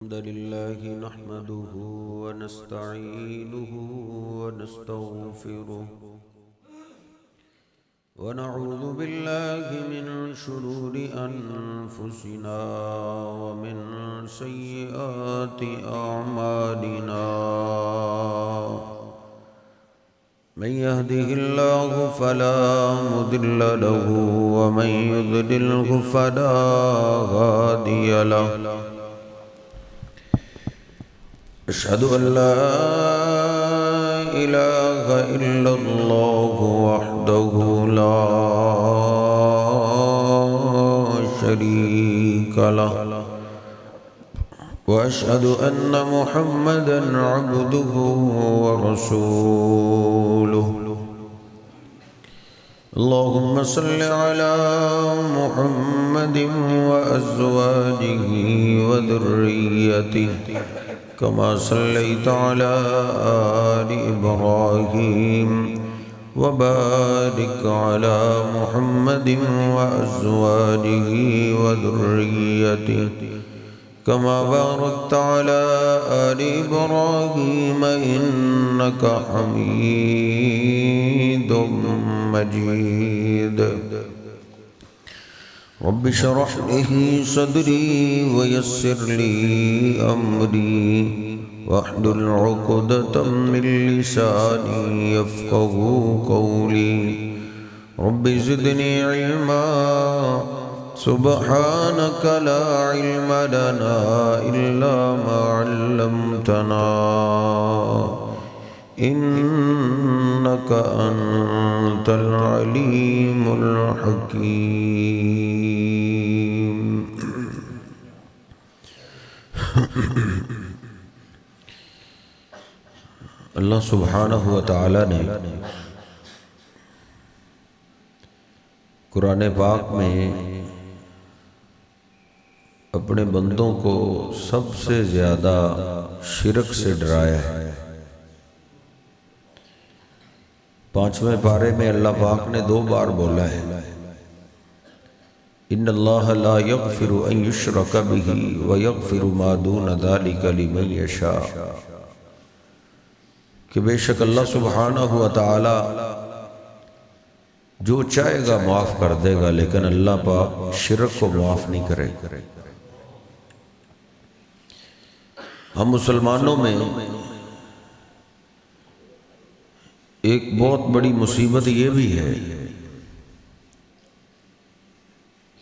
الحمد لله نحمده ونستعينه ونستغفره ونعوذ بالله من شرور أنفسنا ومن سيئات أعمالنا من يهده الله فلا مضل له ومن يضلله فلا هادي له أشهد أن لا إله إلا الله وحده لا شريك له وأشهد أن محمدًا عبده ورسوله اللهم صل على محمد وأزواجه وذريته كما صليت على آل إبراهيم وبارك على محمد وأزواجه وذريته كما باركت على آل إبراهيم إنك حميد مجيد رب اشرح لي صدري ويسر لي أمري واحلل عقدة من لساني يفقهوا قولي رب زدني علما سبحانك لا علم لنا إلا ما علمتنا إنك أنت العليم الحكيم اللہ سبحانہ و تعالی نے قرآن پاک میں اپنے بندوں کو سب سے زیادہ شرک سے ڈرایا ہے۔ 5ویں پارے میں اللہ پاک نے 2 بار بولا ہے ان اللہ لا یغفر ان یشرک بہ ویغفر ما دون ذلک لمن یشاء، کہ بے شک اللہ سبحانہ و تعالی جو چاہے گا معاف کر دے گا، لیکن اللہ پاک شرک کو معاف نہیں کرے۔ ہم مسلمانوں میں ایک بہت بڑی مصیبت یہ بھی ہے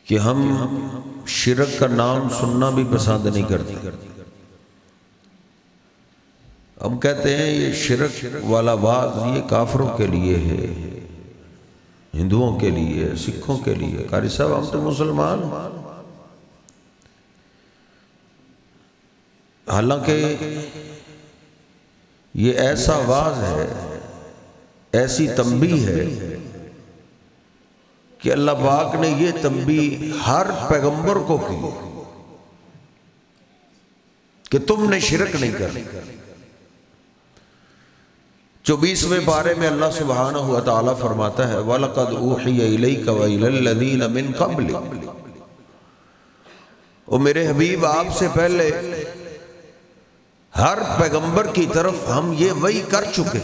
کہ ہم شرک کا نام سننا بھی پسند نہیں کرتے۔ ہم کہتے ہیں یہ شرک والا باز یہ کافروں کے لیے ہے، ہندوؤں کے لیے، سکھوں کے لیے۔ قاری صاحب ہم تو مسلمان، حالانکہ یہ ایسا واز ہے، ایسی تنبیہ ہے کہ اللہ پاک نے یہ تنبیہ ہر پیغمبر کو کی کہ تم نے شرک نہیں کرنا۔ 24ویں پارے میں اللہ سبحانہ و تعالی فرماتا ہے وَلَقَدْ أُوحِيَ إِلَيْكَ وَإِلَى الَّذِينَ مِن قَبْلِكَ، اور میرے حبیب آپ سے پہلے ہر پیغمبر کی طرف ہم یہ وحی کر چکے،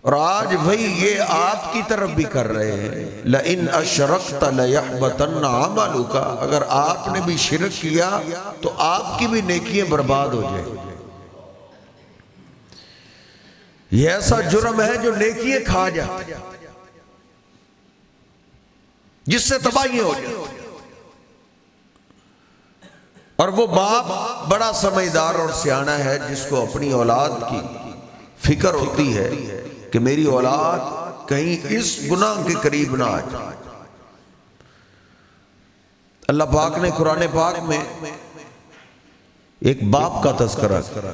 اور آج وہی یہ آپ کی طرف بھی کر رہے ہیں لَإِنْ أَشْرَكْتَ لَيَحْبَطَنَّ عَمَلُكَ، اگر آپ نے بھی شرک کیا تو آپ کی بھی نیکیاں برباد ہو جائیں۔ یہ ایسا جرم ہے جو نیکیاں کھا جاتے ہیں، جس سے تباہی ہو جائے۔ اور وہ باپ بڑا سمجھدار اور سیانہ ہے جس کو اپنی اولاد کی فکر ہوتی ہے کہ میری اولاد کہیں اس گناہ کے قریب نہ آ جائے۔ اللہ پاک نے قرآن پاک میں ایک باپ کا تذکرہ کرا،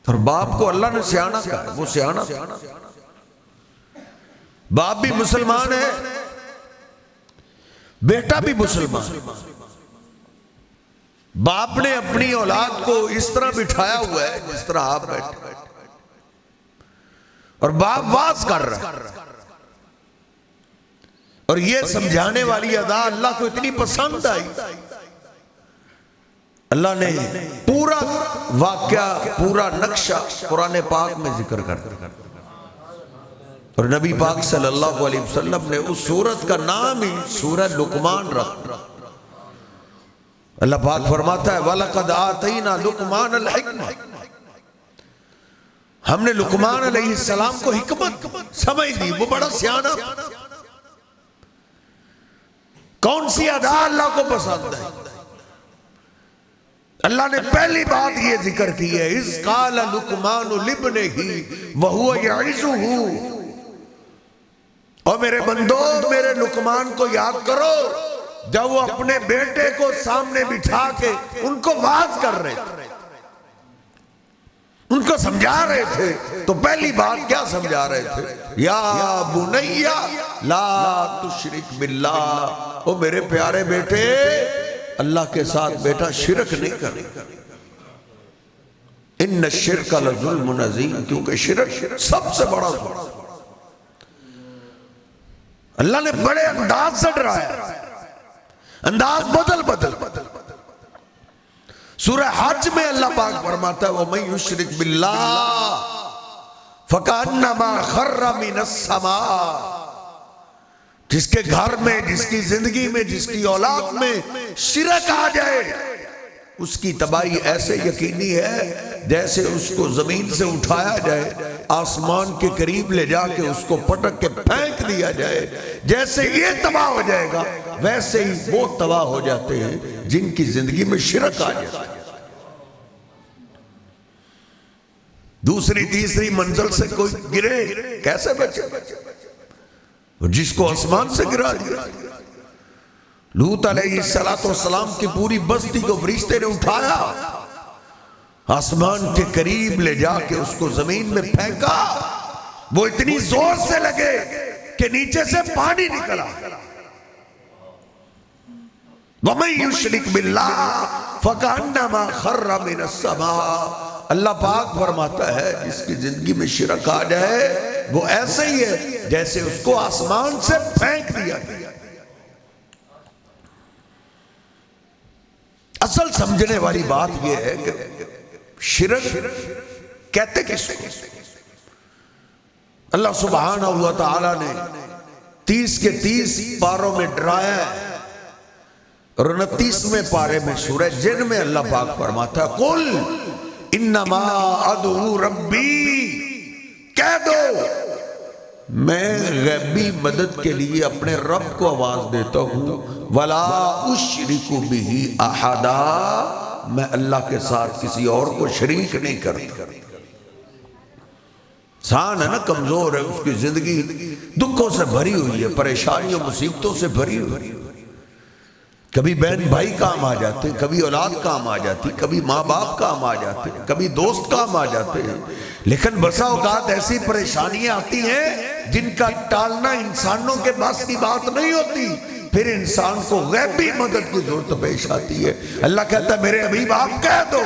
اور باپ کو اللہ نے سیانہ کہا، وہ سیانہ باپ بھی مسلمان ہے، بیٹا بھی مسلمان۔ باپ نے اپنی اولاد کو اس طرح بٹھایا ہوا ہے جس طرح آپ بیٹھے، اور باپ واز کر رہا ہے، اور یہ سمجھانے والی ادا اللہ کو اتنی پسند آئی اللہ نے پورا واقعہ، پورا نقشہ قرآن پاک میں ذکر کر دیا، اور نبی پاک صلی اللہ علیہ وسلم نے اس سورت کا نام ہی سورہ لقمان رکھا۔ اللہ پاک فرماتا ہے وَلَقَدْ آتَيْنَا لُقْمَانَ الْحِكْمَةَ، ہم نے لقمان علیہ السلام کو حکمت سمجھ دی، وہ بڑا سیانہ۔ کون سی ادا اللہ کو پسند ہے؟ اللہ نے پہلی بات یہ ذکر کی ہے اِذْ قَالَ لُقْمَانُ لِابْنِهِ وَهُوَ يَعِظُهُ، اور میرے بندو میرے لقمان کو یاد کرو جب وہ اپنے بیٹے کو سامنے بٹھا کے ان کو واعظ کر رہے تھے، ان کو سمجھا رہے تھے، تو پہلی بات کیا سمجھا رہے تھے؟ یا بنی لا تشرک باللہ، او میرے پیارے بیٹے اللہ کے ساتھ بیٹا شرک نہیں کرے، ان الشرک لظلم عظیم، کیونکہ شرک سب سے بڑا ظلم۔ اللہ نے بڑے انداز سے ڈرایا، انداز بدل سورہ حج میں اللہ پاک فرماتا ہے وَمَن يُشْرِكْ بِاللَّهِ فَكَأَنَّمَا خَرَّ مِنَ السَّمَاءِ، جس کے گھر میں، جس کی زندگی میں، جس کی اولاد میں شرک آ جائے اس کی تباہی ایسے یقینی ہے جیسے اس کو زمین سے اٹھایا جائے، آسمان کے قریب لے جا کے اس کو پٹک کے پھینک دیا جائے، جیسے یہ تباہ ہو جائے گا ویسے ہی وہ تباہ ہو جاتے ہیں جن کی زندگی میں شرک آ جاتا ہے۔ دوسری تیسری منزل سے کوئی گرے کیسے بچے؟ جس کو آسمان سے گرا دیا، لوط علیہ السلام کی پوری بستی کو فرشتے نے اٹھایا، آسمان کے قریب لے جا کے اس کو زمین میں پھینکا، وہ اتنی زور سے لگے کہ نیچے سے پانی نکلا۔ وَمَن يُشْرِكْ بِاللَّهِ فَكَأَنَّمَا خَرَّ مِنَ السَّمَاءِ، اللہ پاک فرماتا ہے جس کی زندگی میں شرک آ جائے وہ ایسے ہی ہے جیسے اس کو آسمان سے پھینک دیا گیا۔ اصل سمجھنے والی بات یہ ہے کہ شرک کہتے کس کو؟ اللہ سبحانہ و تعالی نے 30 کے 30 پاروں میں ڈرایا ہے، اور 29ویں پارے میں سورہ جن میں اللہ پاک فرماتا ہے قُلْ اِنَّمَا أَدْعُو رَبِّي، کہہ دو میں غیبی مدد کے لیے اپنے رب کو آواز دیتا ہوں، وَلَا أُشْرِكُ بِهِ أَحَدًا، میں اللہ کے ساتھ کسی اور کو شریک نہیں کرتا۔ انسان ہے نا، کمزور ہے، اس کی زندگی دکھوں سے بھری ہوئی ہے، پریشانیوں مصیبتوں سے بھری ہوئی ہے، کبھی بہن بھائی کام آ جاتے ہیں، کبھی اولاد کام آ جاتی، کبھی ماں باپ کام آ جاتے ہیں، کبھی دوست کام آ جاتے ہیں، لیکن بسا اوقات ایسی پریشانیاں آتی ہیں جن کا ٹالنا انسانوں کے بس کی بات نہیں ہوتی، پھر انسان کو غیبی مدد کی ضرورت پیش آتی ہے۔ اللہ کہتا ہے میرے حبیب آپ کہہ دو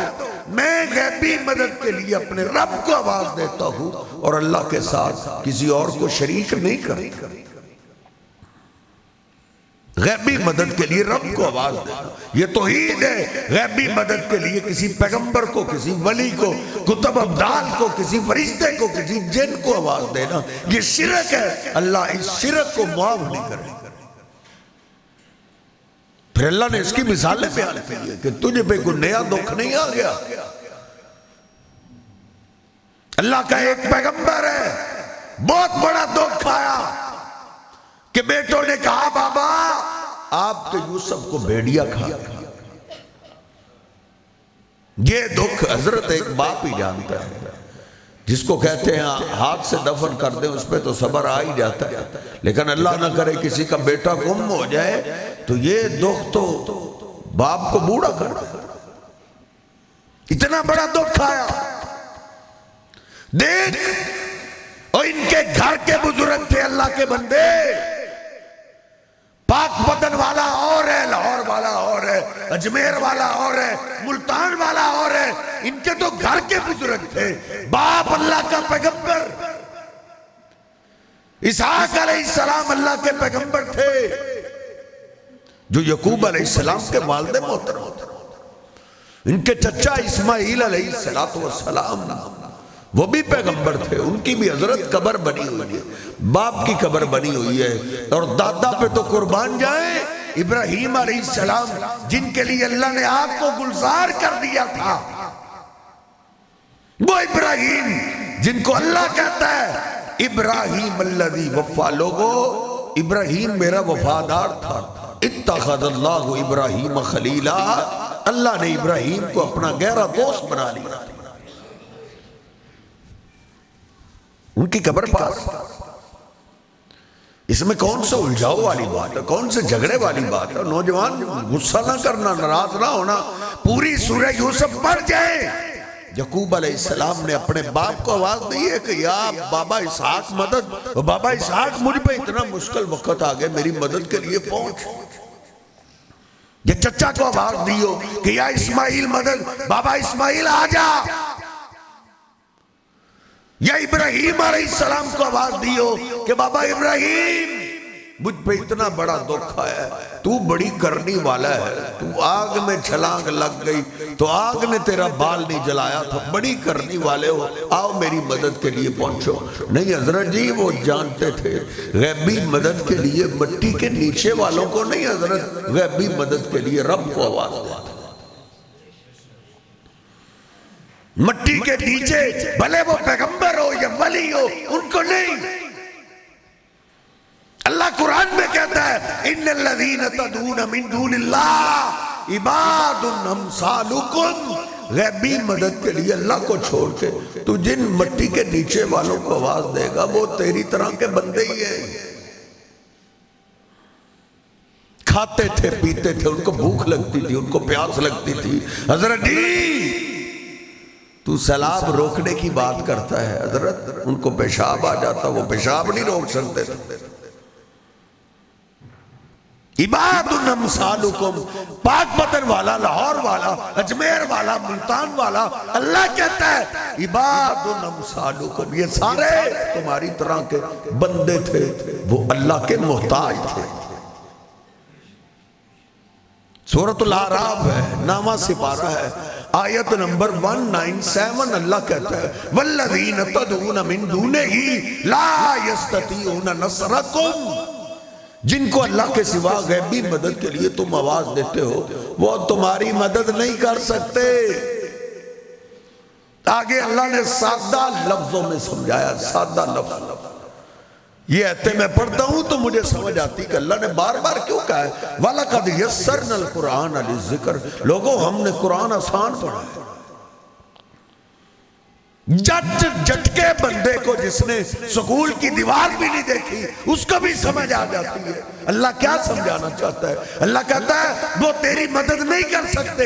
میں غیبی مدد کے لیے اپنے رب کو آواز دیتا ہوں اور اللہ کے ساتھ کسی اور کو شریک نہیں کرتا۔ غیبی مدد کے لیے رب کو آواز دینا یہ توحید ہے۔ غیبی مدد کے لیے کسی پیغمبر کو، کسی ولی کو، کتب ابدال کو، کسی فرشتے کو، کسی جن کو آواز دینا یہ شرک ہے۔ اللہ اس شرک کو معاف نہیں کرے۔ پھر اللہ نے اس کی مثالیں بیان کی ہے کہ تجھے پہ کوئی نیا دکھ نہیں آ گیا۔ اللہ کا ایک پیغمبر ہے، بہت بڑا دکھ آیا کہ بیٹوں نے کہا بابا آپ تو یوسف کو بھیڑیا کھا۔ یہ دکھ حضرت ایک باپ ہی جانتا ہے، جس کو کہتے ہیں ہاتھ سے دفن کر دیں اس پہ تو صبر آ ہی جاتا ہے، لیکن اللہ نہ کرے کسی کا بیٹا گم ہو جائے تو یہ دکھ تو باپ کو بوڑھا کر دے۔ اتنا بڑا دکھ آیا، دیکھ اور ان کے گھر کے بزرگ تھے اللہ کے بندے، پاک پتن والا اور ہے، لاہور والا اور ہے، اجمیر والا اور ہے، ملتان والا اور ہے، ان کے تو گھر کے بزرگ تھے۔ باپ اللہ کا پیغمبر، اسحاق علیہ السلام اللہ کے پیغمبر تھے جو یعقوب علیہ السلام کے والد محترم تھے۔ ان کے چچا اسماعیل علیہ السلام وہ بھی پیغمبر تھے، ان کی بھی حضرت قبر بنی ہوئی ہے، باپ کی قبر بنی ہوئی ہے، اور دادا پہ تو قربان جائیں ابراہیم علیہ السلام جن کے لیے اللہ نے آگ کو گلزار کر دیا تھا، وہ ابراہیم جن کو اللہ کہتا ہے ابراہیم الذی وفا، لوگو ابراہیم میرا وفادار تھا، اتخذ اللہ ابراہیم خلیلا، اللہ نے ابراہیم کو اپنا گہرا دوست بنا لیا، ان کی قبر پاس۔ اس میں کون سے الجھاؤ والی بات ہے، کون سے جھگڑے والی بات ہے؟ نوجوان غصہ نہ کرنا، ناراض نہ ہونا، پوری سورہ یوسف پڑھ جائیں۔ یعقوب علیہ السلام نے اپنے باپ کو آواز دی ہے کہ یا بابا اسحاق مدد، بابا اسحاق مجھ پہ اتنا مشکل وقت آگئے، میری مدد کے لیے پہنچ۔ یہ چچا کو آواز دی ہو کہ یا اسماعیل مدد، بابا اسماعیل آ جا، یا ابراہیم علیہ السلام کو آواز دی ہو کہ بابا ابراہیم مجھ پہ اتنا بڑا دکھ آیا ہے، تو بڑی کرنی والا ہے، تو آگ میں چھلانگ لگ گئی تو آگ نے تیرا بال نہیں جلایا تھا، بڑی کرنی والے ہو، آؤ میری مدد کے لیے پہنچو۔ نہیں حضرت جی وہ جانتے تھے غیبی مدد کے لیے مٹی کے نیچے والوں کو نہیں، حضرت غیبی مدد کے لیے رب کو آواز دیا، مٹی کے نیچے بھلے وہ پیغمبر ہو یا ولی ہو ان کو نہیں۔ اللہ قرآن میں کہتا ہے ان الذین تدعون من دون اللہ عباد امثالکم، غیبی مدد کے لیے اللہ کو چھوڑ کے تو جن مٹی کے نیچے والوں کو آواز دے گا وہ تیری طرح کے بندے ہی ہیں، کھاتے تھے پیتے تھے، ان کو بھوک لگتی تھی، ان کو پیاس لگتی تھی۔ حضرت جی تو سیلاب روکنے کی بات کرتا ہے، حضرت ان کو پیشاب آ جاتا، وہ پیشاب نہیں روک سکتے تھے۔ عباد امثالکم، پاک بدن والا، لاہور والا، اجمیر والا، ملتان والا، اللہ کہتا ہے عباد امثالکم، یہ سارے تمہاری طرح کے بندے تھے، وہ اللہ کے محتاج تھے۔ سورۃ الاعراف ہے، نامہ سپارہ ہے، آیت نمبر 197 اللہ کہتا ہے والذین تدعون من دونہ لا یستطیعون نصرکم، جن کو اللہ کے سوا غیبی مدد کے لیے تم آواز دیتے ہو وہ تمہاری مدد نہیں کر سکتے۔ آگے اللہ نے سادہ لفظوں میں سمجھایا، سادہ لفظ۔ یہ آیتیں میں پڑھتا ہوں تو مجھے سمجھ آتی کہ اللہ نے بار بار کیوں کہا ہے وَلَقَدْ يَسَّرْنَا الْقُرْآنَ لِلذِّكْرِ، لوگوں ہم نے قرآن آسان پڑھا ہے۔ جھٹکے بندے کو جس نے سکول کی دیوار بھی نہیں دیکھی اس کو بھی سمجھ آ جاتی ہے اللہ کیا سمجھانا چاہتا ہے۔ اللہ کہتا ہے وہ تیری مدد نہیں کر سکتے،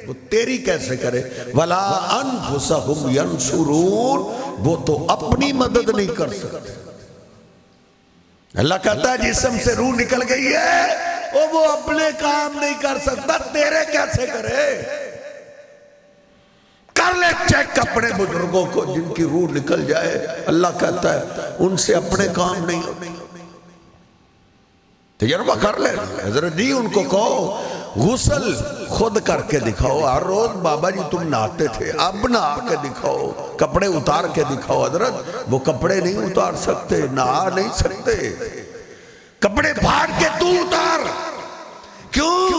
وہ تیری کیسے کرے؟ وَلَا أَنفُسَهُمْ يَنْصُرُونَ، وہ تو اپنی مدد نہیں کر سکتے۔ اللہ کہتا ہے جسم سے روح نکل گئی ہے وہ اپنے کام نہیں کر سکتا، تیرے کیسے کرے؟ کر لے چیک اپنے بزرگوں کو جن کی روح نکل جائے، اللہ کہتا ہے ان سے اپنے کام نہیں ہوتے، تجربہ کر لے۔ حضرت جی ان کو کہو غسل خود کر کے دکھاؤ، ہر روز بابا جی تم نہاتے تھے اب نہا کے دکھاؤ، کپڑے اتار کے دکھاؤ۔ حضرت وہ کپڑے نہیں اتار سکتے، نہا نہیں سکتے، کپڑے پھاڑ کے تو اتار۔ کیوں؟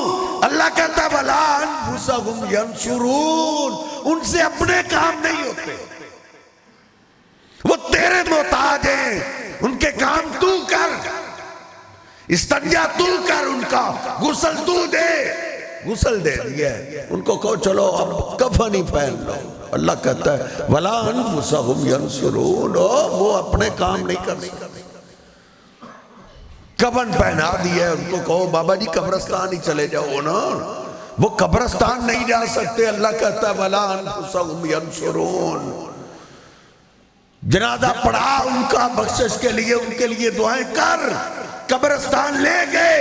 اللہ کہتا ہے وَلَا أَنفُسَهُمْ يَنْصُرُونَ، ان سے اپنے کام نہیں ہوتے، وہ تیرے محتاج ہیں، ان کے کام تو کر، استنجا تو کر، ان کا غسل تو دے، غسل دے دیا ہے۔ ان کو کہو چلو اب کفن ہی پہن لو، اللہ کہتا ہے وَلَا أَنفُسَهُمْ يَنْصُرُونَ، وہ اپنے کام نہیں کر سکتے۔ کفن پہنا دیا ہے، ان کو کہو بابا جی قبرستان ہی چلے جاؤ نا، وہ قبرستان نہیں جا سکتے۔ اللہ کہتا ہے وَلَا أَنفُسَهُمْ يَنْصُرُونَ، جنازہ پڑھا ان کا بخشش کے لیے، ان کے لیے دعائیں کر، قبرستان لے گئے،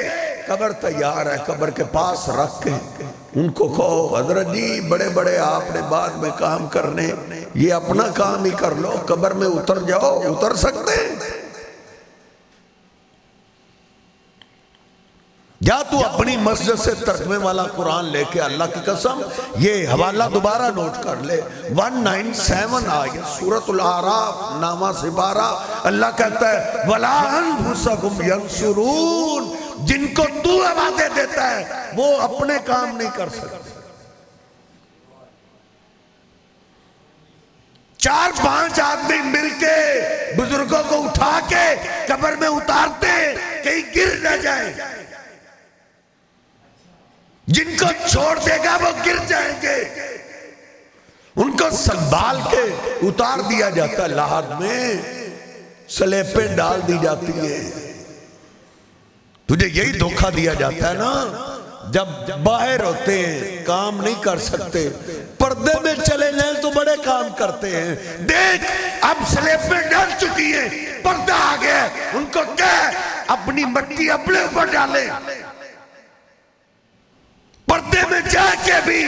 قبر تیار ہے، قبر کے پاس رکھ کے ان کو کہو حضرت جی بڑے بڑے آپ نے بعد میں کام کرنے، یہ اپنا کام ہی کر لو، قبر میں اتر جاؤ، اتر سکتے ہیں؟ یا تو اپنی مسجد سے ترجمے والا قرآن لے کے، اللہ کی قسم یہ حوالہ دوبارہ نوٹ کر لے، 197 آیت سورۃ الاعراف نامہ سپارہ، اللہ کہتا ہے وَلَا أَنفُسَكُمْ يَنصُرُونَ، جن کو تو آوازیں دیتا ہے وہ اپنے کام نہیں کر سکتے۔ 4-5 آدمی مل کے بزرگوں کو اٹھا کے قبر میں اتارتے کہیں گر نہ جائیں، جن کو چھوڑ دے گا وہ گر جائیں گے، ان کو سنبھال کے اتار دیا جاتا ہے، لحد میں سلیپیں ڈال دی جاتی ہیں۔ تجھے یہی دھوکہ دیا جاتا ہے نا، جب باہر ہوتے ہیں کام نہیں کر سکتے، پردے میں چلے جائیں تو بڑے کام کرتے ہیں، دیکھ اب سلیپیں ڈال چکی ہیں، پردہ آ گیا، ان کو کہہ اپنی مٹی اپنے اوپر ڈالیں۔ پردے میں جا کے بھی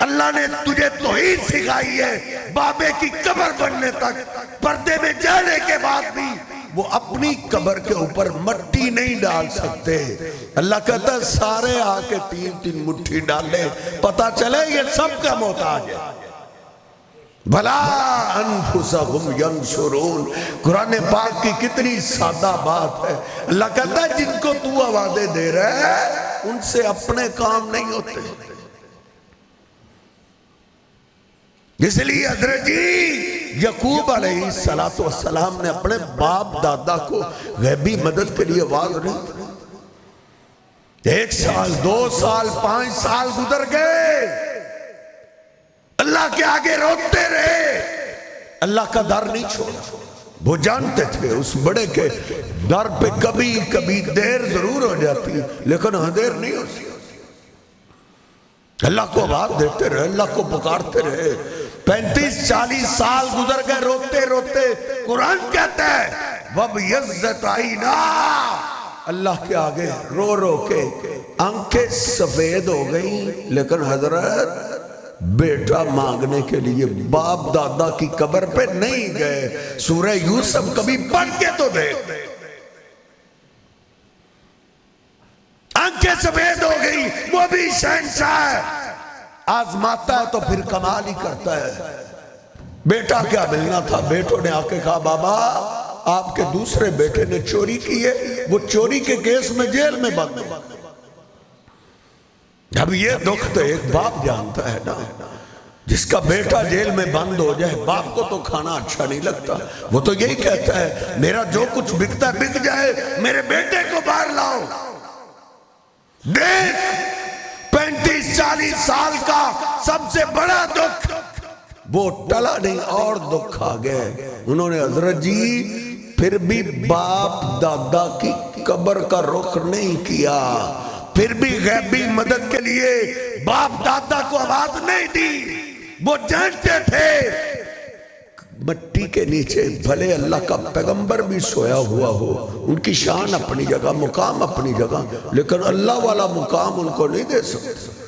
اللہ نے تجھے توحید سکھائی ہے، بابے کی قبر بننے تک پردے میں جانے کے بعد بھی وہ اپنی قبر کے اوپر مٹی نہیں ڈال سکتے۔ اللہ کہتا ہے سارے آ کے 3 مٹھی ڈالے، پتا چلے یہ سب کا محتاج ہے۔ بھلا انفسہم ینصرون، قرآن پاک کی کتنی سادہ بات ہے۔ اللہ کہتا ہے جن کو تو آوازیں دے رہا ہے ان سے اپنے کام نہیں ہوتے۔ اس لیے حضرت جی یعقوب علیہ السلام نے اپنے باپ دادا کو غیبی مدد کے لیے آواز نہیں، 1 سال 2 سال 5 سال گزر گئے، اللہ کے آگے روتے رہے، اللہ کا در نہیں چھوڑا۔ وہ جانتے تھے اس بڑے کے در پہ کبھی کبھی دیر ضرور ہو جاتی لیکن اندھیر نہیں ہوتی۔ اللہ کو آواز دیتے رہے، اللہ کو پکارتے رہے، 35-40 سال گزر گئے روتے روتے۔ قرآن کہتا ہے وَبْيَضَّتْ عَيْنَاهُ، اللہ کے آگے رو رو کے آنکھیں سفید ہو گئیں، لیکن حضرت بیٹا مانگنے کے لیے باپ دادا کی قبر پہ نہیں گئے۔ سورہ یوسف کبھی پڑھ کے تو دیکھ، آنکھیں سفید ہو گئی، وہ بھی شہنشاہ ہے، آزماتا ہے تو پھر کمال ہی کرتا ہے۔ بیٹا کیا ملنا تھا، بیٹوں نے آ کے کہا بابا آپ کے دوسرے بیٹے نے چوری کی ہے، وہ چوری کے کیس میں جیل میں بند ہے۔ اب یہ دکھ تو ایک باپ جانتا ہے نا، جس کا بیٹا جیل میں بند ہو جائے، باپ کو تو کھانا اچھا نہیں لگتا، وہ تو یہی کہتا ہے میرا جو کچھ بکتا بک جائے، میرے بیٹے کو باہر لاؤ۔ دیکھ 35-40 سال کا سب سے بڑا دکھ وہ ٹلا نہیں، اور دکھ آ گئے۔ انہوں نے حضرت جی پھر بھی باپ دادا کی قبر کا رخ نہیں کیا، پھر بھی غیبی مدد کے لیے باپ دادا کو آواز نہیں دی۔ وہ جانتے تھے مٹی کے نیچے بھلے اللہ کا پیغمبر بھی سویا ہوا ہو، ان کی شان اپنی جگہ، مقام اپنی جگہ، لیکن اللہ والا مقام ان کو نہیں دے سکتے۔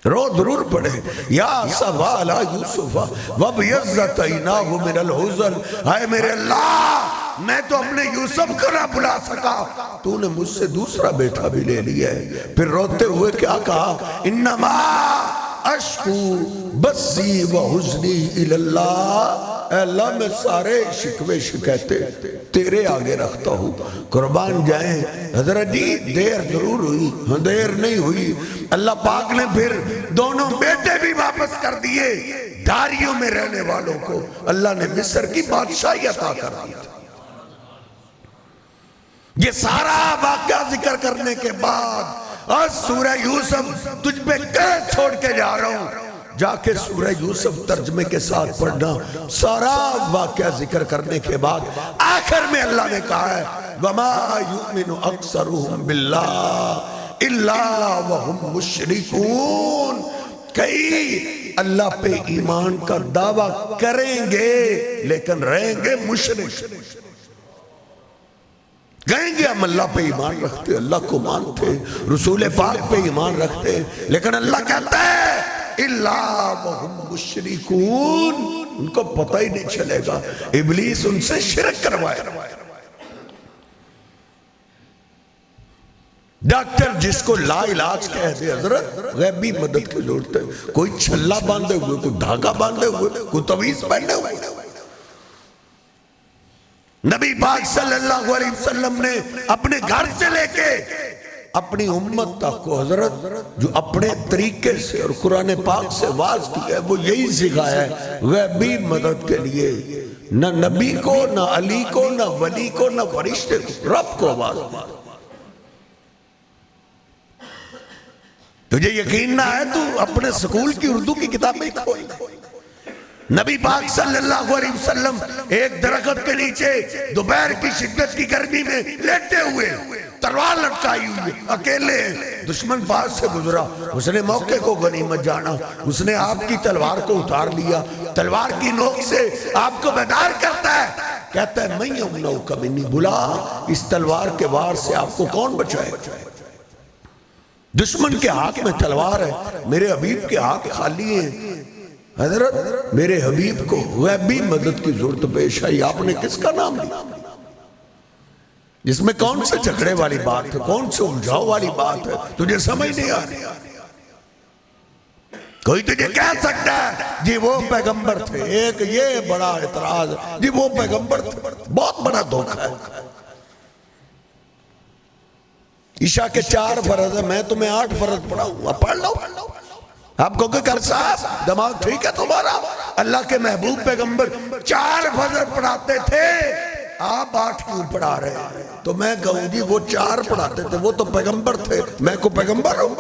رو ضرور پڑھے یا صفا علی یوسف وَبْيَضَّتْ عَيْنَاهُ مِنَ الْحُزْنِ، اے میرے اللہ میں تو اپنے یوسف کو نہ بلا سکا، تو نے مجھ سے دوسرا بیٹا بھی لے لیا ہے۔ پھر روتے ہوئے کیا کہا انما اشکو بثی وحزنی الی اللہ، اے اللہ میں سارے شکوے شکایتیں تیرے آگے رکھتا ہوں، قربان جائیں۔ حضرت جی دیر ضرور ہوئی، دیر نہیں ہوئی، اللہ پاک نے پھر دونوں بیٹے بھی واپس کر دیے۔ داریوں میں رہنے والوں کو اللہ نے مصر کی بادشاہی عطا کر دی۔ یہ سارا واقعہ ذکر کرنے کے بعد اور سورہ یوسف تجھ پہ قید چھوڑ کے جا رہا ہوں، جا کے سورہ یوسف ترجمے کے ساتھ پڑھنا۔ سارا واقعہ ذکر کرنے کے بعد آخر میں اللہ نے کہا ہے وَمَا يُؤْمِنُ أَكْثَرُهُمْ بِاللَّهِ إِلَّا وَهُمْ مُشْرِكُونَ، کئی اللہ پہ ایمان کا دعویٰ کریں گے لیکن رہیں گے مشرک، کہیں گے ہم اللہ پہ ایمان رکھتے، اللہ کو مانتے، رسول پاک پہ ایمان رکھتے، لیکن اللہ کہتا ہے اِلَّا وَهُمْ مُشْرِكُونَ، ان کو پتہ ہی نہیں چلے گا، ابلیس ان سے شرک کروائے۔ ڈاکٹر جس کو لا علاج کہہ دے حضرت غیبی مدد کی ضرورت ہے. کوئی چھلا باندھے ہوئے، کوئی دھاگا باندھے ہوئے، کوئی تعویذ پہنے ہوئے. نبی پاک صلی اللہ علیہ وسلم نے اپنے گھر سے لے کے اپنی امت تک کو حضرت جو اپنے طریقے سے اور قرآن پاک سے واز کیا ہے وہ یہی سکھایا ہے غیبی مدد کے لیے نہ نبی کو، نہ علی کو، نہ ولی کو، نہ فرشتے کو، رب کو آواز دیا. تجھے یقین نہ ہے تو اپنے سکول کی اردو کی کتابیں کھول. نبی پاک صلی اللہ علیہ وسلم ایک درخت کے نیچے دوپہر کی شدت کی گرمی میں لیٹے ہوئے، تلوار لٹکائی ہوئی، اکیلے دشمن پاس سے گزرا. اس نے موقع کو غنیمت جانا، اس نے آپ کی تلوار کو اتار لیا، تلوار کی نوک سے آپ کو بیدار کرتا ہے، کہتا ہے میں یمنعو کا منی، بلا اس تلوار کے وار سے آپ کو کون بچائے. دشمن کے ہاتھ میں تلوار ہے، میرے حبیب کے ہاتھ خالی ہیں. حضرت میرے حبیب کو غیبی مدد کی ضرورت پیش آئی، آپ نے کس کا نام لیا؟ جس میں کون سے جھگڑے والی بات ہے، کون سے الجھاؤ والی بات ہے، تجھے سمجھ نہیں آ رہی. کوئی تجھے کہہ سکتا ہے جی وہ پیغمبر تھے، ایک یہ بڑا اعتراض، جی وہ پیغمبر تھے، بہت بڑا دھوکہ ہے. عشاء کے 4 فرض ہیں، میں تمہیں 8 فرض پڑھاؤں، آپ پڑھ لو. آپ کو کر صاحب دماغ ٹھیک ہے تمہارا؟ اللہ کے محبوب پیغمبر 4 فجر پڑھاتے تھے، آپ 8 کیوں پڑھا رہے ہیں؟ تو میں کہوں جی وہ 4 پڑھاتے تھے، وہ تو پیغمبر تھے، میں کو پیغمبر ہوں.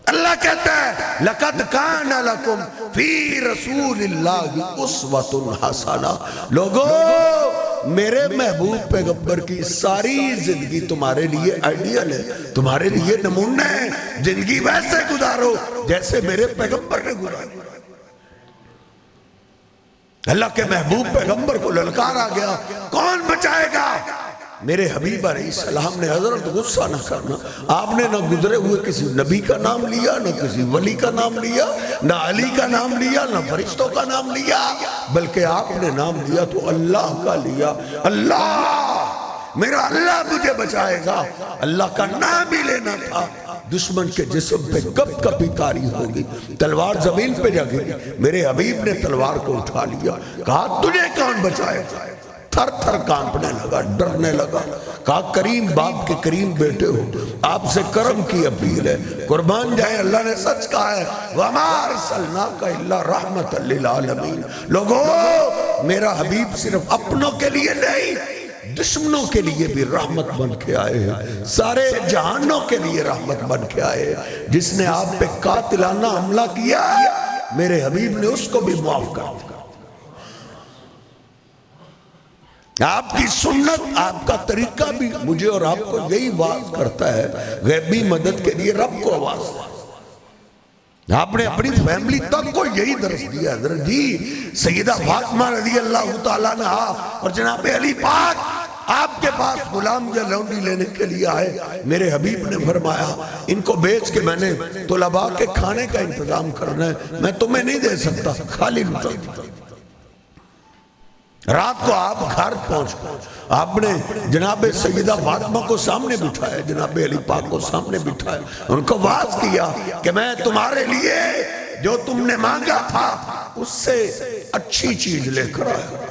اللہ کہتا ہے لَقَدْ كَانَ لَكُمْ فِي رَسُولِ اللَّهِ أُسْوَةٌ حَسَنَةٌ. لوگوں میرے محبوب پیغمبر کی ساری زندگی تمہارے لیے آئیڈیل ہے، تمہارے لیے نمونہ ہے. زندگی ویسے گزارو جیسے میرے پیغمبر نے گزاری. اللہ کے محبوب پیغمبر کو للکار آ گیا، کون بچائے گا؟ میرے حبیب علیہ السلام نے حضرت غصہ نہ کرنا، آپ نے نہ گزرے ہوئے کسی نبی کا نام لیا، نہ کسی ولی کا نام لیا، نہ علی کا نام لیا، نہ فرشتوں کا نام لیا، بلکہ آپ نے نام لیا تو اللہ کا لیا. اللہ میرا اللہ مجھے بچائے گا. اللہ کا نام ہی لینا تھا. دشمن کے جسم پہ کب کبھی کاری ہوگی، تلوار زمین پہ جا گری، میرے حبیب نے تلوار کو اٹھا لیا، کہا تجھے کون بچائے گا؟ تھر تھر کانپنے لگا، ڈرنے لگا. کہا کریم باپ کے کریم بیٹے ہو، آپ سے کرم کی اپیل ہے، قربان جائیں اللہ نے سچ کہا ہے وَمَا أَرْسَلْنَاكَ إِلَّا رَحْمَةً لِلْعَالَمِينَ. لوگوں میرا حبیب صرف اپنوں کے لیے نہیں، دشمنوں کے لیے بھی رحمت بن کے آئے ہیں، سارے جہانوں کے لیے رحمت بن کے آئے ہیں. جس نے آپ پہ قاتلانہ حملہ کیا میرے حبیب نے اس کو بھی معاف کر دیا. آپ کی سنت، آپ کا طریقہ بھی مجھے اور آپ کو یہی واز کرتا ہے غیبی مدد کے لیے رب کو آواز دے. آپ نے اپنی فیملی تک کو یہی درس دیا حضرت جی. سیدہ فاطمہ رضی اللہ تعالیٰ عنہ اور جناب علی پاک آپ کے پاس غلام یا لونڈی لینے کے لیے آئے. میرے حبیب نے فرمایا ان کو بیچ کے میں نے طلباء کے کھانے کا انتظام کرنا ہے، میں تمہیں نہیں دے سکتا، خالی لٹا دیتا. رات کو آپ گھر پہنچ آپ نے جناب سیدہ فاطمہ کو سامنے بٹھایا، جناب علی پاک کو سامنے بٹھایا، ان کو واز کیا کہ میں تمہارے لیے جو تم نے مانگا تھا اس سے اچھی چیز لے کر آیا.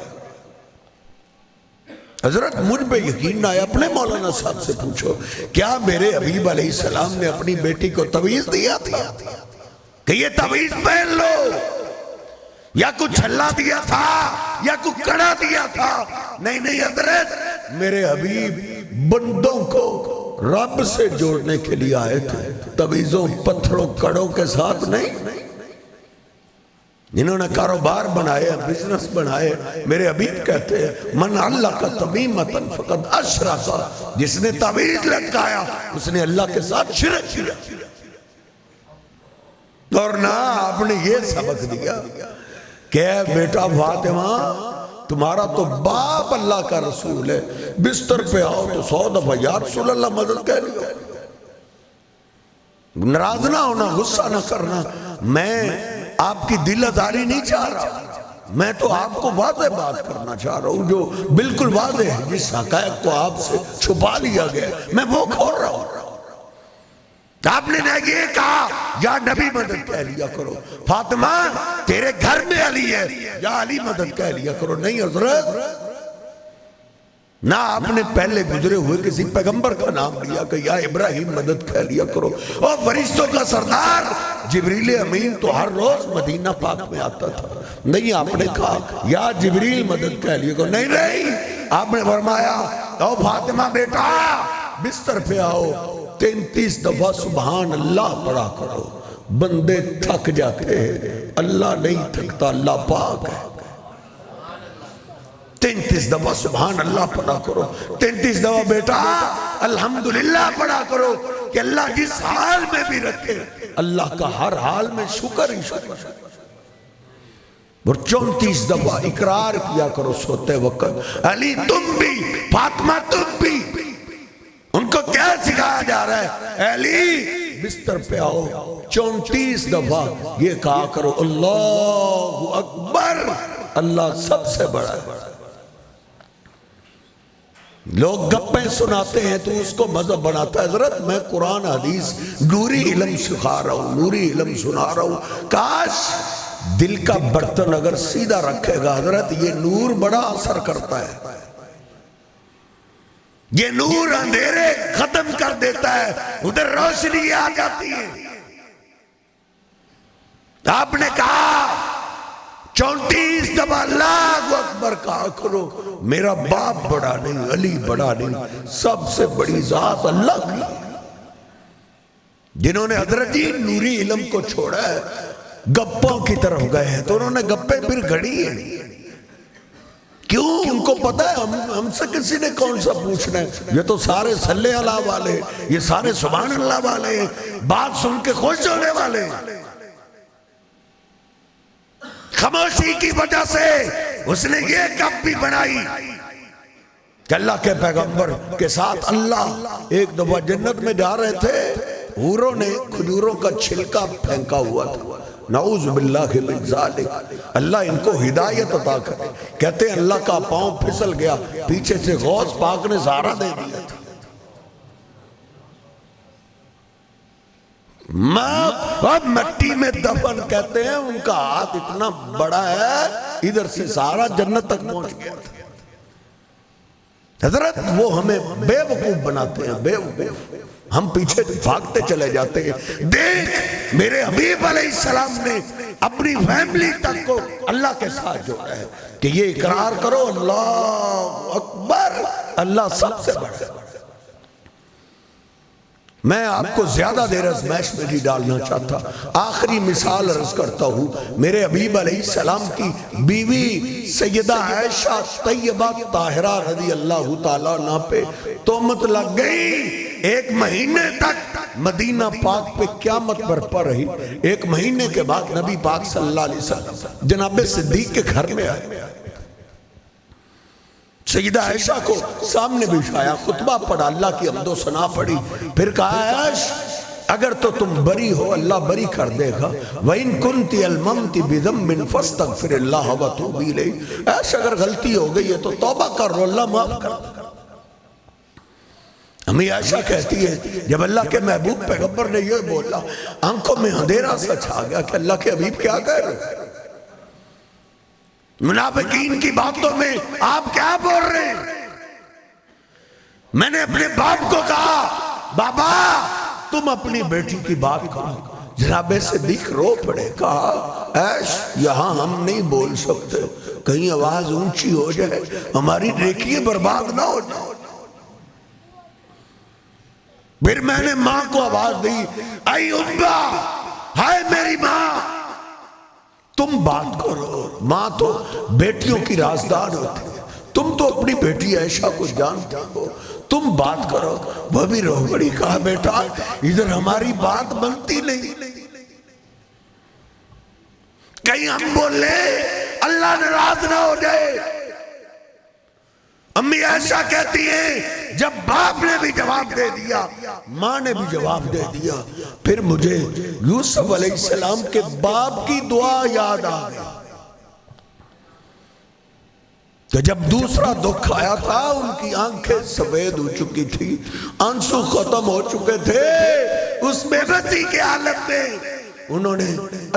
حضرت مجھ پہ یقین نہ آیا، اپنے مولانا صاحب سے پوچھو کیا میرے حبیب علیہ السلام نے اپنی بیٹی کو تعویذ دیا تھا کہ یہ تعویذ پہن لو، یا کچھ چھلا دیا تھا یا کچھ کڑا دیا تھا؟ نہیں نہیں حضرت میرے حبیب بندوں کو رب سے جوڑنے کے لیے آئے تھے، تعویذوں پتھروں کڑوں کے ساتھ نہیں. انہوں نے کاروبار بنائے، بزنس بنائے. میرے حبیب کہتے ہیں من اللہ کا تمیمتن فقد اشرک، جس نے تعویذ لٹکایا اس نے اللہ کے ساتھ شرک کیا. اور نہ آپ نے یہ سبق دیا کہ بیٹا فاطمہ تمہارا تو باپ اللہ کا رسول ہے، بستر پہ آؤ تو 100 دفعہ یا رسول اللہ مدد کہہ لیا. ناراض نہ ہونا، غصہ نہ کرنا. میں آپ کی دل آزاری نہیں چاہ رہا، میں تو آپ کو واضح بات کرنا چاہ رہا ہوں جو بالکل واضح ہے. جس حقائق کو آپ سے چھپا لیا گیا میں وہ کھول رہا ہوں. آپ نے یہ کہا یا نبی مدد کہہ لیا کرو، فاطمہ تیرے گھر میں علی ہے یا علی مدد کہہ لیا کرو. نہیں حضرت، نہ آپ نے پہلے گزرے ہوئے کسی پیغمبر کا نام لیا کہ یا ابراہیم مدد کہہ لیا کرو. اور فرشتوں کا سردار جبریل امین تو ہر روز مدینہ پاک میں آتا تھا. نہیں، آپ نے کہا یا جبریل مدد کہہ لیا کرو. نہیں، آپ نے فرمایا او فاطمہ بیٹا بستر پہ آؤ، 33 دفعہ سبحان اللہ پڑھا کرو. بندے تھک جاتے ہیں، اللہ نہیں تھکتا، اللہ پاک ہے. 33 دفعہ سبحان اللہ پڑھا کرو. 33 دفعہ بیٹا الحمدللہ پڑھا کرو کہ اللہ جس حال میں بھی رکھے اللہ کا ہر حال میں شکر ہی شکر. اور 34 دفعہ اقرار کیا کرو سوتے وقت. علی تم بھی، فاطمہ تم بھی. ان کو کیا سکھایا جا رہا ہے؟ علی بستر پہ آؤ، 34 دفعہ یہ کہا کرو اللہ اکبر، اللہ سب سے بڑا ہے. لوگ گپیں سناتے ہیں تو اس کو مذہب بناتا ہے. حضرت میں قرآن حدیث نوری علم سکھا رہا ہوں، نوری علم سنا رہا ہوں. کاش دل کا برتن اگر سیدھا رکھے گا حضرت، یہ نور بڑا اثر کرتا ہے. یہ نور اندھیرے ختم کر دیتا ہے، ادھر روشنی آ جاتی ہے. آپ نے کہا 34 دفعہ اللہ اکبر کہا کرو. میرا باپ بڑا نہیں، علی بڑا نہیں، سب سے بڑی ذات اللہ کی. جنہوں نے حضرت جی نوری علم کو چھوڑا ہے، گپوں کی طرف گئے ہیں، تو انہوں نے گپیں پھر گھڑی ہیں. کیوں؟ ان کو پتہ ہے ہم سے کسی نے کون سا پوچھنا ہے. یہ تو سارے صلی اللہ والے، یہ سارے سبحان اللہ والے، بات سن کے خوش ہونے والے. خاموشی کی وجہ سے اس نے یہ گپ بھی بنائی کہ اللہ کے پیغمبر کے ساتھ اللہ ایک دفعہ جنت میں جا رہے تھے، حوروں نے کھجوروں کا چھلکا پھینکا ہوا تھا. نعوذ باللہ من ذالک، اللہ ان کو ہدایت عطا کرے. کہتے ہیں اللہ کا پاؤں پھسل گیا، پیچھے سے غوث پاک نے سہارا دے دیا تھا. اب مٹی میں دفن، کہتے ہیں ان کا ہاتھ اتنا بڑا ہے ادھر سے سارا جنت تک پہنچ گیا تھا. حضرت وہ ہمیں بے وقوف بناتے ہیں، بے وقوف. ہم پیچھے بھاگتے چلے جاتے ہیں. دیکھ میرے حبیب علیہ السلام نے اپنی فیملی تک کو اللہ کے ساتھ جوڑا ہے کہ یہ اقرار کرو اللہ اکبر، اللہ سب سے بڑا ہے. میں آپ کو زیادہ دیر ازمائش میں نہیں ڈالنا چاہتا. آخری مثال عرض کرتا ہوں. میرے حبیب علیہ السلام کی بیوی سیدہ عائشہ طیبہ طاہرہ رضی اللہ تعالیٰ عنہ پہ تہمت لگ گئی. 1 مہینے تک مدینہ پاک پہ قیامت برپا رہی. 1 مہینے کے بعد نبی پاک صلی اللہ علیہ وسلم جناب صدیق کے گھر میں آئے. سیدہ عائشہ کو سامنے بٹھایا، خطبہ پڑھا، اللہ کی حمد و ثنا پڑھی. پھر کہا عائشہ اگر تو تم بری ہو اللہ بری کر دے گا. وَإِن كُنْتِ أَلْمَمْتِ بِذَنْبٍ فَاسْتَغْفِرِ اللَّهَ وَتُوبِ إِلَيْهِ. عائشہ اگر غلطی ہو گئی ہے تو توبہ کر لو، اللہ معاف کر دے گا. امی عائشہ کہتی ہے جب اللہ کے محبوب پیغمبر نے یہ بولا، آنکھوں میں اندھیرا سا چھا گیا کہ اللہ کے حبیب کیا کہہ رہے ہیں. منافقین کی باتوں میں آپ کیا بول رہے ہیں. میں نے اپنے باپ کو کہا بابا تم اپنی بیٹی کی بات کرو. جناب صدیق رو پڑے. کہا عائش یہاں ہم نہیں بول سکتے، کہیں آواز اونچی ہو جائے، ہماری نیکی برباد نہ ہو جائے. پھر میں نے ماں کو آواز دی، اے امّا، ہائے میری ماں تم بات کرو. ماں تو بیٹیوں کی رازدار ہوتی ہے، تم تو اپنی بیٹی عائشہ کو جانتے ہو، تم بات کرو. وہ بھی رو پڑی. کہا بیٹا ادھر ہماری بات بنتی نہیں، کہیں ہم بول لیں اللہ ناراض نہ ہو جائے. امی عائشہ کہتی ہیں جب باپ نے بھی جواب دے دیا، ماں نے بھی جواب دے دیا، پھر مجھے یوسف علیہ السلام کے باپ کی دعا یاد آ گئی کہ جب دوسرا دکھ آیا تھا ان کی آنکھیں سفید ہو چکی تھی، آنسو ختم ہو چکے تھے، اس بے بسی کے حالت میں انہوں نے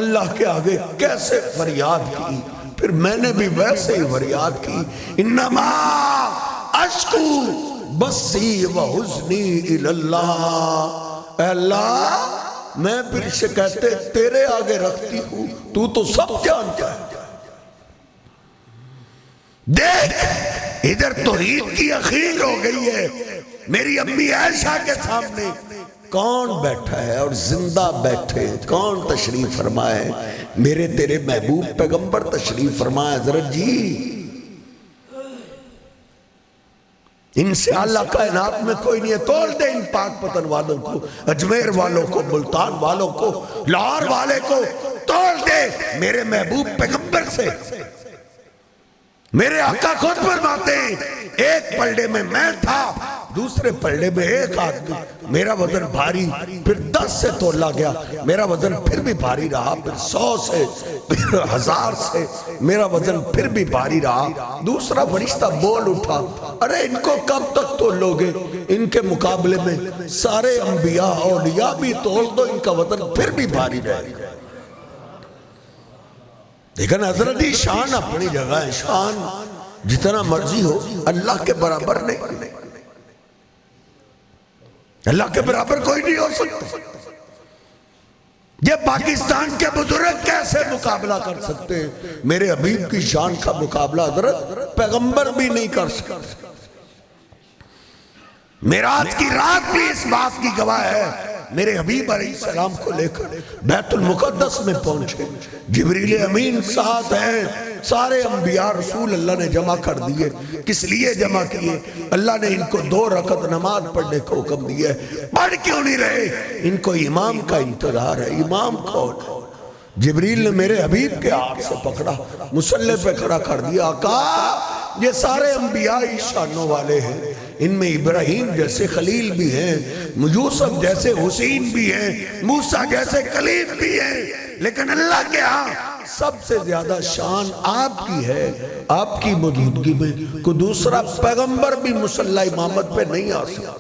اللہ کے آگے کیسے فریاد کی، پھر میں نے بھی ویسے ہی فریاد کی، انما اشکو بسی و حزنی الاللہ، اے اللہ میں پھر شکایتیں تیرے آگے رکھتی ہوں، تو سب جانتا ہے۔ دیکھ ادھر توحید کی اخیر ہو گئی ہے، میری امی عائشہ کے سامنے کون بیٹھا ہے اور زندہ بیٹھے، کون تشریف فرمائے؟ میرے تیرے محبوب پیغمبر تشریف فرمائے۔ حضرت جی ان سے اللہ کائنات میں کوئی نہیں ہے، تول دے ان پاک پتن والوں کو، اجمیر والوں کو، ملتان والوں کو، لاہور والے کو، تول دے میرے محبوب پیغمبر سے۔ میرے آقا خود فرماتے ہیں ایک پلڑے میں میں تھا، دوسرے پلڑے میں ایک آدمی، میرا وزن بھاری، پھر 10 سے تولا گیا، میرا وزن پھر بھی بھاری رہا، پھر 100 سے، پھر 1000 سے، میرا وزن پھر بھی بھاری رہا۔ دوسرا فرشتہ بول اٹھا، ارے ان کو کب تک تولو گے؟ ان کے مقابلے میں سارے انبیاء اولیاء بھی تول دو، ان کا وزن پھر بھی بھاری رہے گا۔ لیکن حضرت شان اپنی جگہ ہے، شان جتنا مرضی ہو اللہ کے برابر نہیں، اللہ کے برابر کوئی نہیں ہو سکتا۔ یہ پاکستان کے بزرگ کیسے مقابلہ کر سکتے ہیں؟ میرے حبیب کی شان کا مقابلہ حضرت پیغمبر بھی نہیں کر سکتے۔ معراج کی رات بھی اس بات کی گواہ ہے، میرے حبیب علیہ السلام کو لے کر بیت المقدس میں پہنچے، جبریل امین ساتھ ہیں، سارے انبیاء رسول اللہ نے جمع کر دیے۔ کس لیے جمع کیے؟ اللہ نے ان کو 2 رکعت نماز پڑھنے کو حکم دیا ہے، پڑھ کیوں نہیں رہے؟ ان کو امام کا انتظار ہے۔ امام کون؟ جبریل نے میرے حبیب کے ہاتھ سے پکڑا، مصلی پہ کھڑا کر دیا، آقا یہ سارے انبیاء شانوں والے ہیں، ان میں ابراہیم جیسے خلیل بھی ہیں، یوسف جیسے حسین بھی ہیں، موسیٰ جیسے کلیم بھی ہیں، لیکن اللہ کے ہاں سب سے زیادہ شان آپ کی ہے۔ آپ کی موجودگی میں کوئی دوسرا پیغمبر بھی مصلی امامت پہ نہیں آ سکتا۔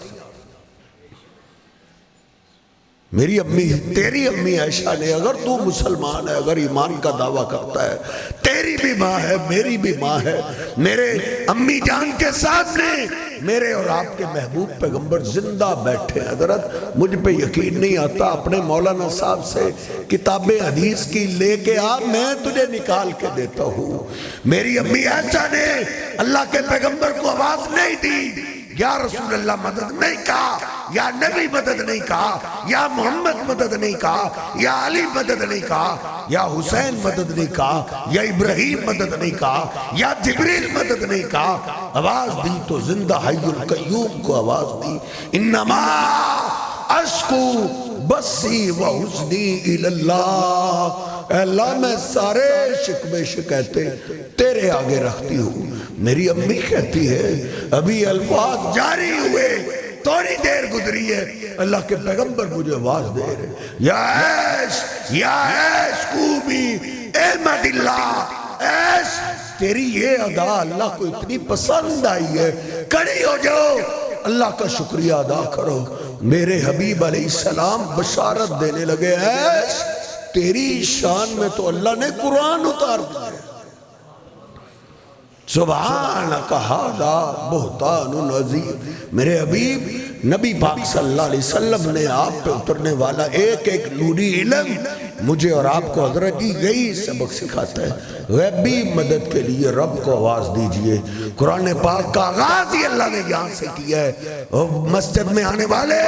میری امی، تیری امی عائشہ نے، اگر تو مسلمان ہے، اگر ایمان کا دعویٰ کرتا ہے، تیری بھی ماں ہے، میری بھی ماں ہے، میرے امی جان کے سامنے میرے اور آپ کے محبوب پیغمبر زندہ بیٹھے۔ حضرت مجھ پہ یقین نہیں آتا، اپنے مولانا صاحب سے کتاب حدیث کی لے کے آ، میں تجھے نکال کے دیتا ہوں۔ میری امی عائشہ نے اللہ کے پیغمبر کو آواز نہیں دی، یا رسول اللہ مدد نہیں کہا، یا نبی مدد نہیں کہا، یا محمد مدد نہیں کہا، یا علی مدد نہیں کہا، یا حسین مدد نہیں کہا، یا ابراہیم مدد نہیں کہا، یا جبریل مدد نہیں کہا۔ آواز دی تو زندہ حی القیوم کو آواز دی، انما اشکو بسی و حزنی الاللہ، اے اللہ میں سارے شکوے شکایتیں تیرے آگے رکھتی ہوں۔ میری امی کہتی ہے ابھی الفاظ جاری ہوئے، تھوڑی دیر گزری ہے، اللہ کے پیغمبر مجھے آواز دے رہے، یا عیش قومی احمد اللہ، عیش تیری یہ ادا اللہ کو اتنی پسند آئی ہے، کھڑی ہو جاؤ، اللہ کا شکریہ ادا کرو۔ میرے حبیب علیہ السلام بشارت دینے لگے، عیش تیری شان میں تو اللہ نے قرآن اتار دیا، سبحانک ھذا بہتان عظیم۔ میرے حبیب نبی پاک صلی اللہ علیہ وسلم نے آپ پہ اترنے والا ایک ایک نوری علم مجھے اور آپ کو حضرت جی یہی سبق سکھاتا ہے۔ غیبی مدد کے لیے رب کو آواز دیجئے۔ قرآن پاک کا آغاز ہی اللہ نے یہاں سے کیا ہے۔ مسجد میں آنے والے،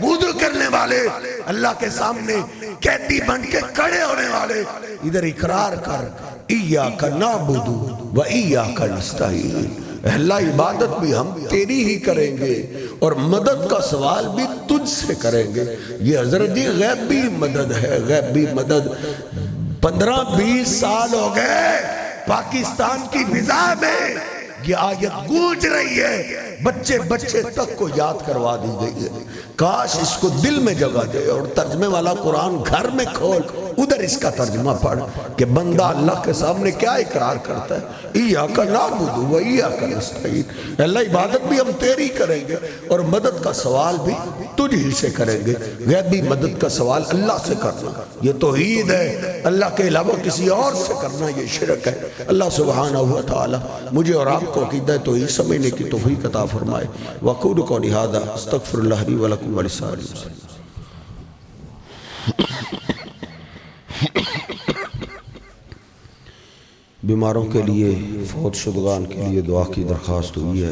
وضو کرنے والے، اللہ کے سامنے قیدی بن کے کھڑے ہونے والے، ادھر اقرار کر ایاک نعبد و ایاک نستعین، اللہ عبادت بھی ہم تیری ہی کریں گے اور مدد کا سوال بھی تجھ سے کریں گے۔ یہ حضرت جی غیبی مدد ہے، غیبی مدد۔ 15-20 سال ہو گئے پاکستان کی فضا میں یہ آیت گونج رہی ہے، بچے بچے تک کو یاد کروا دی گئی ہے۔ کاش اس کو دل میں جگہ دے اور ترجمے والا قرآن گھر میں کھول، ادھر اس کا ترجمہ پڑھ کہ بندہ اللہ کے سامنے کیا اقرار کرتا ہے، ایاک نعبد و ایاک نستعین، اللہ عبادت بھی ہم تیری کریں گے اور مدد کا سوال بھی تجھ ہی سے کریں گے، غیبی مدد کا سوال اللہ سے کرنا یہ توحید ہے، اللہ کے علاوہ کسی اور سے کرنا یہ شرک ہے۔ اللہ سبحانہ و تعالی مجھے اور آپ کو عقیدہ توحید سمجھنے کی توفیق عطا فرمائے۔ وَأَقُولُ قَوْلِي هَٰذَا أَسْتَغْفِرُ اللَّهَ لِي وَلَكُمْ وَلِسَائِرِ الْمُسْلِمِينَ۔ بیماروں کے لیے، فوت شدگان کے لیے دعا کی درخواست ہوئی ہے۔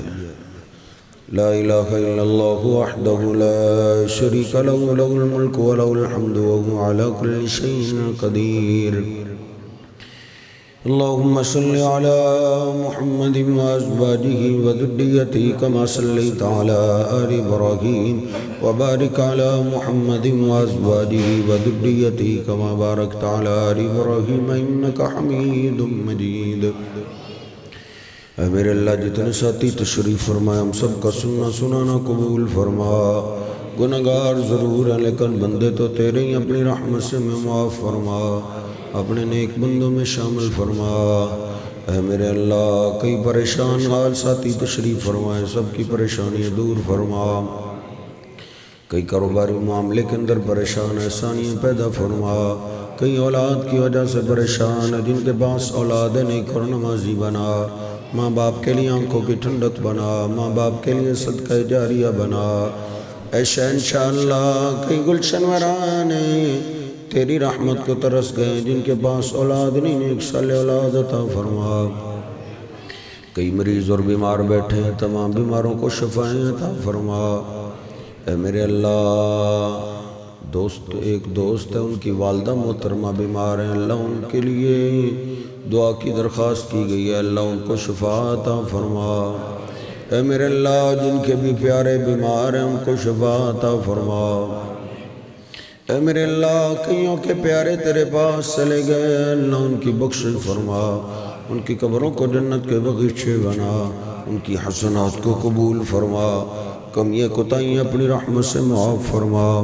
لا الہ الا اللہ وحدہ لا شریک لہ لہ الملک ولہ الحمد وہو علی کل شیء قدیر۔ اللہم صلی علی محمد وازواجہ وذریتہ کما صلیت علی آل ابراہیم وبارک علی محمد وازواجہ وذریتہ کما بارکت علی آل ابراہیم انکا حمید مجید۔ اے میرے اللہ جتنے ساتھی تشریف فرمائے ہم سب کا سننا سنانا قبول فرما، گناہگار ضرور ہیں لیکن بندے تو تیرے ہی، اپنی رحمت سے میں معاف فرما، اپنے نیک بندوں میں شامل فرما۔ اے میرے اللہ کئی پریشان حال ساتھی تشریف فرمائے، سب کی پریشانیاں دور فرما، کئی کاروباری معاملے کے اندر پریشان آسانیاں پیدا فرما، کئی اولاد کی وجہ سے پریشان ہے، جن کے پاس اولاد ہے نیک اور نمازی بنا، ماں باپ کے لیے آنکھوں کی ٹھنڈک بنا، ماں باپ کے لیے صدقہ جاریہ بنا۔ اے شہنشاہ اللہ کئی گلشن ورانے تیری رحمت کو ترس گئے، جن کے پاس اولاد نہیں نیک صالح اولاد عطا فرما۔ کئی مریض اور بیمار بیٹھے ہیں، تمام بیماروں کو شفائیں عطا فرما۔ اے میرے اللہ ایک دوست ہے، ان کی والدہ محترمہ بیمار ہیں، اللہ ان کے لیے دعا کی درخواست کی گئی ہے، اللہ ان کو شفا عطا فرما۔ اے میرے اللہ جن کے بھی پیارے بیمار ہیں ان کو شفا عطا فرما۔ اے میرے اللہ کئیوں کے پیارے تیرے پاس چلے گئے، اللہ ان کی بخشش فرما، ان کی قبروں کو جنت کے باغیچے بنا، ان کی حسنات کو قبول فرما، کمیاں کوتاہیاں اپنی رحمت سے معاف فرما۔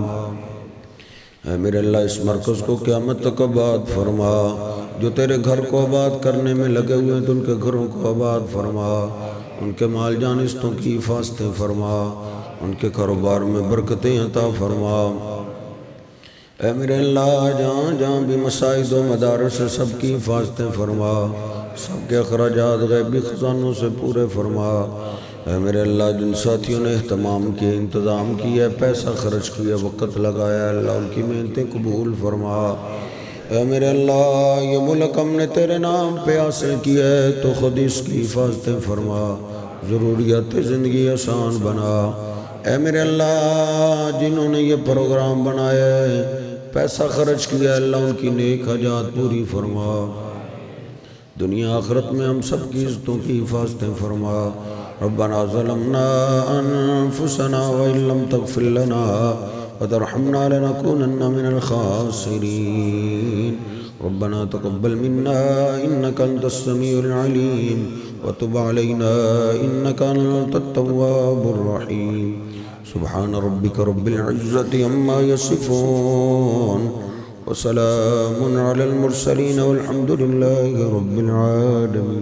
اے میرے اللہ اس مرکز کو قیامت تک آباد فرما، جو تیرے گھر کو آباد کرنے میں لگے ہوئے ہیں تو ان کے گھروں کو آباد فرما، ان کے مال جانستوں کی حفاظتیں فرما، ان کے کاروبار میں برکتیں عطا فرما۔ اے میرے اللہ جہاں جہاں بھی مساجد و مدارس سے سب کی حفاظتیں فرما، سب کے اخراجات غیبی خزانوں سے پورے فرما۔ اے میرے اللہ جن ساتھیوں نے اہتمام کیا، انتظام کیا، پیسہ خرچ کیا، وقت لگایا، اللہ ان کی محنتیں قبول فرما۔ اے میرے اللہ یہ ملک ہم نے تیرے نام پہ حاصل کیا ہے تو خود اس کی حفاظتیں فرما، ضروریات زندگی آسان بنا۔ اے میرے اللہ جنہوں نے یہ پروگرام بنایا ہے، پیسہ خرچ کیا، اللہ ان کی نیک حاجات پوری فرما، دنیا آخرت میں ہم سب کی عزتوں کی حفاظتیں فرما۔ ربنا ظلمنا انفسنا وان لم تغفر لنا وترحمنا لنكونن من الخاسرين۔ ربنا تقبل منا انك انت السميع العليم وتب علينا انك انت التواب الرحيم۔ سبحان ربك رب العزة عما يصفون وسلام على المرسلين والحمد لله رب العالمين۔